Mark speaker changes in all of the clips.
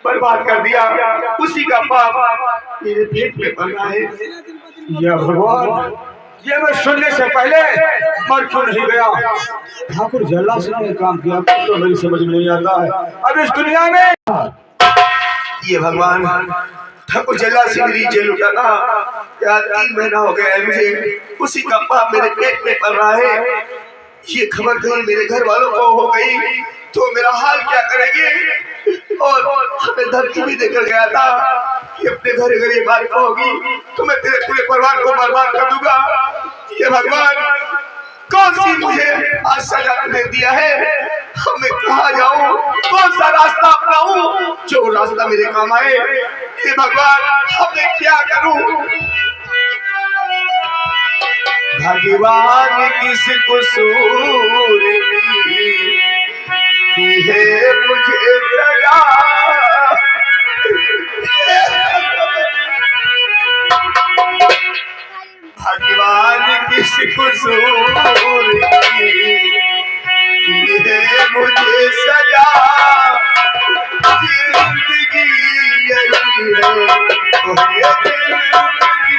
Speaker 1: बर्बाद कर दिया, उसी का पाप मेरे पेट में पड़ रहा है।
Speaker 2: या भगवान, ये मैं सुनने से पहले मर क्यों नहीं गया? ठाकुर जल्ला सिंह ने काम किया तो मेरी समझ में नहीं आता है। अब इस दुनिया में
Speaker 1: ये भगवान ठाकुर जल्ला सिंह मेरी जेल उठा था, यार 3 महीना हो गया है मुझे, उसी का पाप मेरे पेट में पड़ रहा है। ये खबर कहीं मेरे घर वालों को हो गई तो मेरा हाल क्या करेंगे? और हमें धरती भी देकर गया था कि अपने घर घर ये बात होगी तो मैं तेरे पूरे परिवार को बर्बाद कर दूंगा। ये भगवान कौन सी मुझे आज सजा दे दिया है? अब मैं कहाँ जाऊँ, कौन सा रास्ता अपनाऊं जो रास्ता मेरे काम आए? ये भगवान अब मैं क्या करूं? भगवान किस कसूर की है मुझे सजा? भगवान किस कसूर की है मुझे सजा? जिंदगी यही है तो ये जिंदगी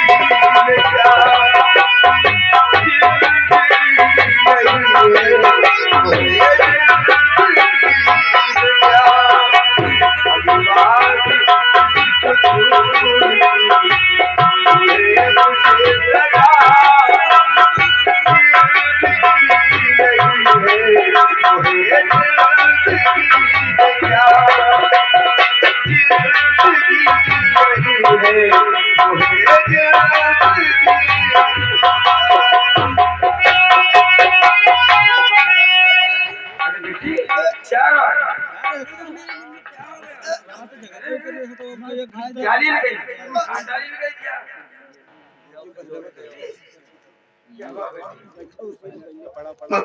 Speaker 1: में क्या?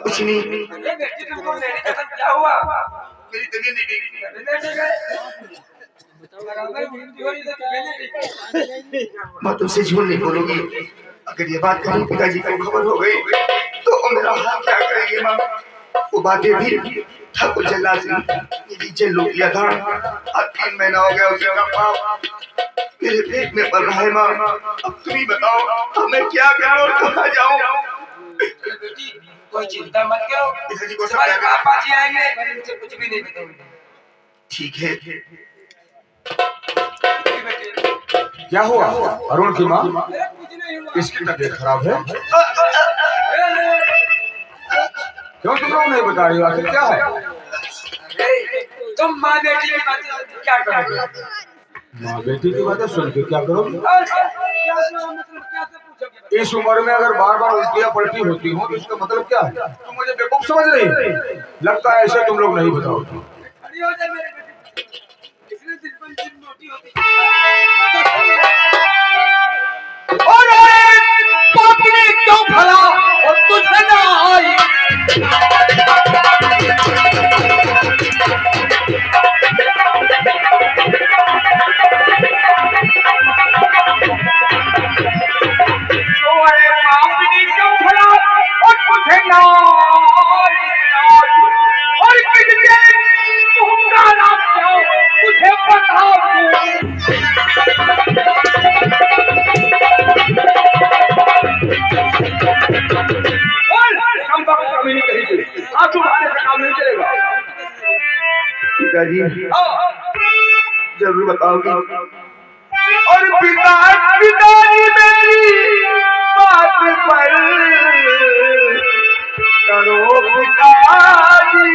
Speaker 1: कुछ नहीं,
Speaker 3: क्या हुआ?
Speaker 1: मेरी तबीयत नहीं ठीक। मैं तुमसे झूठ नहीं बोलूंगी। अगर ये बात कहीं पिताजी को खबर हो गई तो मेरा हाल क्या करेंगे माँ? वो बातें भी ठाकुर जल्ला सिंह मेरी जेल लूट लिया था। अब 3 महीना हो गया उसका पाप मेरे पेट में पड़ रहा है माँ। अब तुम ही बताओ अब मैं क्या करूं और कहाँ जाऊं?
Speaker 3: कोई चिंता मत करो,
Speaker 1: पिताजी को
Speaker 3: तुम्हारे
Speaker 1: समझा
Speaker 3: पापा जी आएंगे, पर मुझे कुछ भी नहीं बताएंगे।
Speaker 1: ठीक है।
Speaker 2: क्या हुआ अरुण की माँ? इसकी तबीयत खराब है? क्यों तुम लोग नहीं बता रही हो? आखिर क्या है?
Speaker 3: तुम माँ बेटी की बातें क्या करोगे?
Speaker 2: माँ बेटी की बातें सुन के क्या करोगे? इस उम्र में अगर बार बार उल्टियां पलटी होती हो तो इसका मतलब क्या है? तुम मुझे बेवकूफ समझ रही हो? लगता है ऐसे तुम लोग नहीं बताओगे।
Speaker 3: पापनी क्यों भला और तुझे ना आई?
Speaker 1: पिताजी जरूर बताओगी। और पिताजी मेरी बात पर करो पिताजी।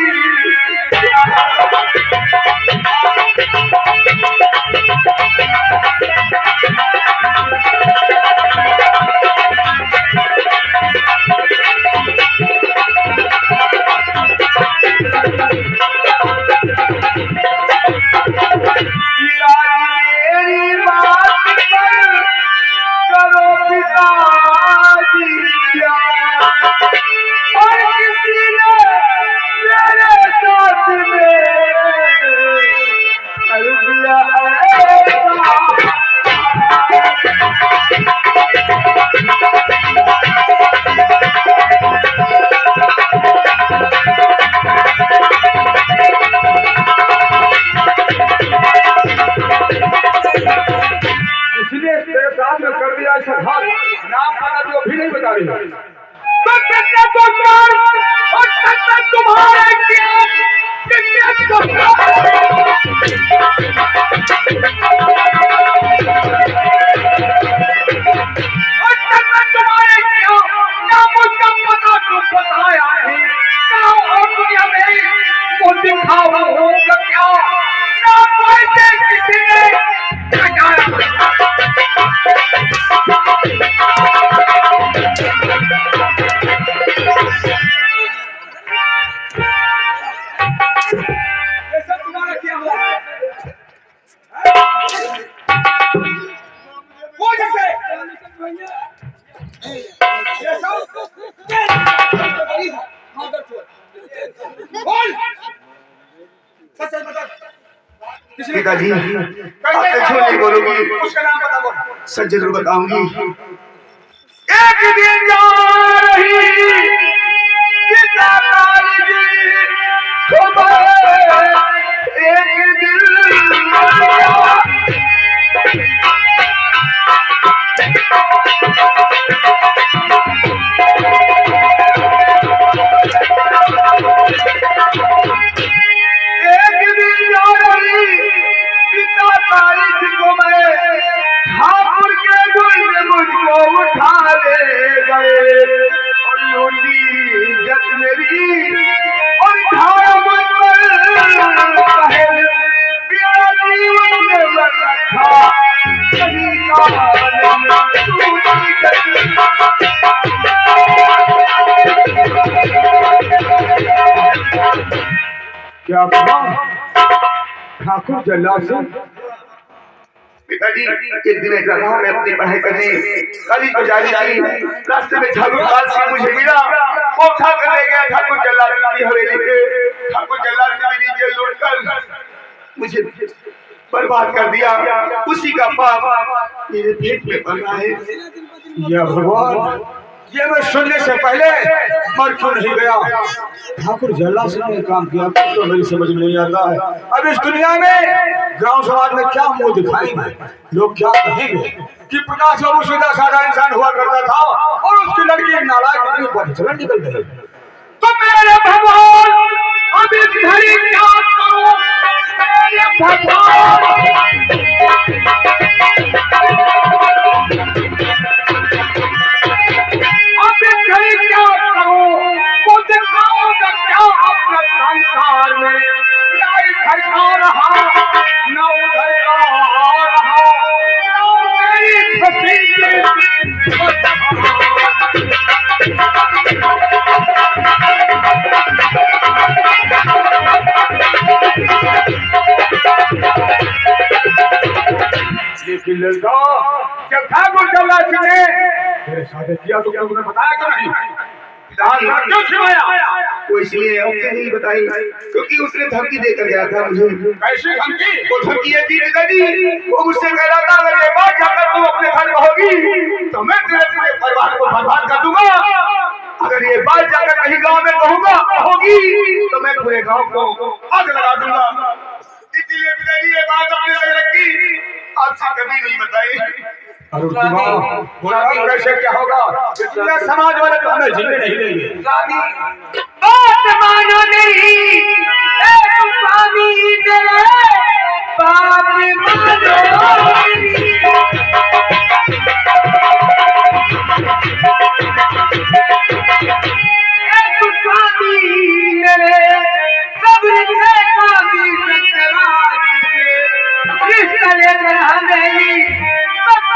Speaker 3: तुम्हारे क्या तुम्हारे क्यों ना मुझको पता क्यों बताया नहीं क्या और दुनिया में वो दिखावा होगा क्या ना वैसे किसी ने ये सब तुम्हारा क्या हुआ वो जैसे ये सब बोल सच सच बता
Speaker 1: पिताजी आपने झूठ नहीं बोलोगी,
Speaker 3: उसका नाम बता बोल
Speaker 1: सच जरूर बताऊंगी।
Speaker 3: एक दिन जा रही पिता काली सुबह एक दिन जा रही पिता काली को मैं ठाकुर के गुल में मुझको उठा ले गए और लूटी इज्जत मेरी और खाया मुझ पर कहे मेरा जीवन में मैं रखा कहीं का
Speaker 2: क्या कहा ठाकुर जल्लाद सिंह?
Speaker 1: पिताजी एक दिन ऐसा था, मैं अपनी पढ़ाई करने कली को जा रही थी, रास्ते में ठाकुर लाल सिंह मुझे मिला, वो उठा कर ले गया ठाकुर जल्लाद सिंह की हवेली पे। ठाकुर जल्लाद सिंह मेरी जेल लौटकर मुझे बर्बाद कर दिया, उसी का पाप मेरे पेट में पड़ रहा है।
Speaker 2: या भगवान, ये मैं सुनने से पहले मर क्यों नहीं गया? ठाकुर जल्लाद सिंह ने काम किया तो मेरी समझ में नहीं आता है। अब इस दुनिया में गांव समाज में क्या मुंह दिखाएंगे, लोग क्या कहेंगे कि प्रकाश बाबू सीधा साधा इंसान हुआ करता था और उसकी लड़की नालायक इतनी बदचलन निकल गई।
Speaker 3: तो मेरे भगवान अब इस घड़ी क्या करूं मेरे भगवान अब इस घड़ी क्या करूं वो दिखाऊंगा क्या अपने संसार में ना इधर का रहा ना उधर का रहा ना मेरी खुशी
Speaker 2: लेकिन लड़का जब ठाकुर जल्लाद सिंह ने तेरे साथ किया तो क्या तुमने बताया क्यों नहीं? क्यों छिपाया?
Speaker 1: वो इसलिए हमसे नहीं बताई क्योंकि उसने धमकी देकर गया था मुझे।
Speaker 2: कैसी धमकी?
Speaker 1: वो धमकी ये थी पिताजी, वो मुझसे कह रहा था अगर ये बात जाकर तुम अपने घर में होगी तो मैं तेरे पूरे परिवार को बर्बाद कर दूंगा, अगर ये बात जाकर कहीं गांव में कहूंगा होगी तो मैं पूरे गांव को आग लगा दूंगा। इसलिए पिताजी ये बात अपने से रखी, आपसे कभी नहीं बताई।
Speaker 2: अरुण कुमार, बुरा कैसे क्या होगा? दुनिया समाज वाले तो हमें जीने नहीं देंगे।
Speaker 3: बात मानो नहीं ए स्वामी तेरे बात मानो नहीं ए स्वामी मेरे सब्र से स्वामी इस तरह हमें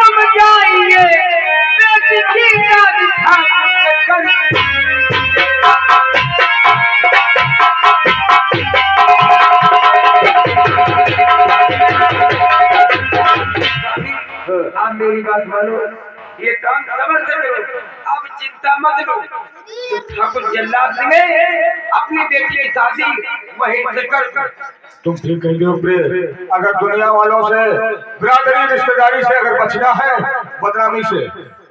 Speaker 3: तुम जाइए बेटी का दिखा कर आप मेरी बात मानो, ये काम समझ करो, अब चिंता मत लो। तो ठाकुर जल्लाद सिंह ने अपनी बेटी की शादी वहीं से कर
Speaker 2: तुम ठीक कहते हो प्रिय, अगर दुनिया वालों से बिरादरी रिश्तेदारी से अगर बचना है बदनामी से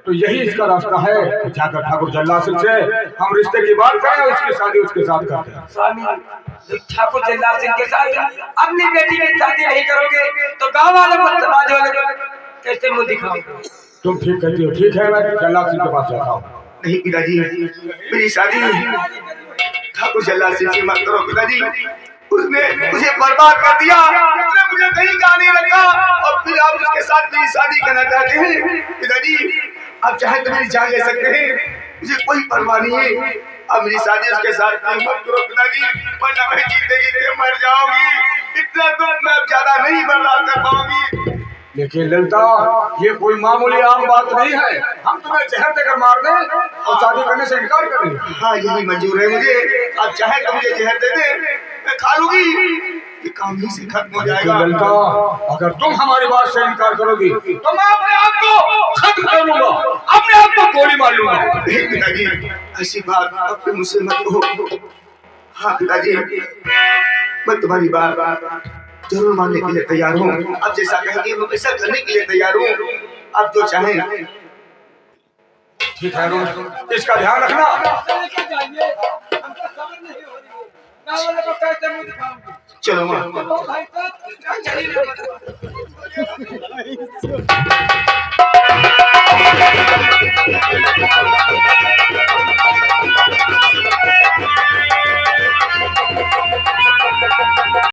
Speaker 2: तो यही इसका रास्ता है। जाकर ठाकुर जल्लाद सिंह से हम रिश्ते की बात करें और इसकी शादी उसके साथ करते हैं।
Speaker 3: स्वामी ठाकुर जल्लाद सिंह के साथ अपनी बेटी की शादी नहीं करोगे तो गांव वालों को समाज वाले को कैसे मुंह दिखाओगे?
Speaker 2: तुम ठीक कहती हो, ठीक है मैं जल्लाद सिंह के पास जाता हूँ।
Speaker 1: नहीं पिताजी, मेरी शादी ठाकुर जल्ला सिंह से मत करो पिताजी, उसने मुझे बर्बाद कर दिया, उसने मुझे कहीं का नहीं रखा और फिर आप उसके साथ मेरी शादी करना चाहते हैं। पिताजी आप चाहे तो मेरी जान ले सकते हैं, मुझे कोई परवाह नहीं है, अब मेरी शादी उसके साथ नहीं मत करो पिताजी, वरना मैं जीते जीते मर जाऊंगी। इतना दुख मैं अब ज्यादा नहीं बर्दाश्त कर पाऊंगी।
Speaker 2: लेकिन ललिता ये कोई मामूली आम बात नहीं है, हम तुम्हें जहर देकर मार दें और शादी करने से इनकार करें।
Speaker 1: हाँ यही मंजूर है मुझे, आप चाहे तो मुझे जहर दे दे, मैं खा लूंगी, ये काम ही से खत्म हो जाएगा।
Speaker 2: ललिता अगर तुम हमारी बात से इनकार करोगी तो मैं अपने आप को खत्म कर लूंगा, अपने आप को गोली मार लूंगा।
Speaker 1: पिताजी ऐसी बात अपने मुझसे मत कहो। हाँ पिताजी मैं तुम्हारी बात जरूर मानने के लिए तैयार हूँ, आप जैसा कहेंगे मैं वैसा करने के लिए तैयार हूँ, आप जो चाहें।
Speaker 2: ठीक है रोज इसका ध्यान रखना।
Speaker 1: चलो माँ।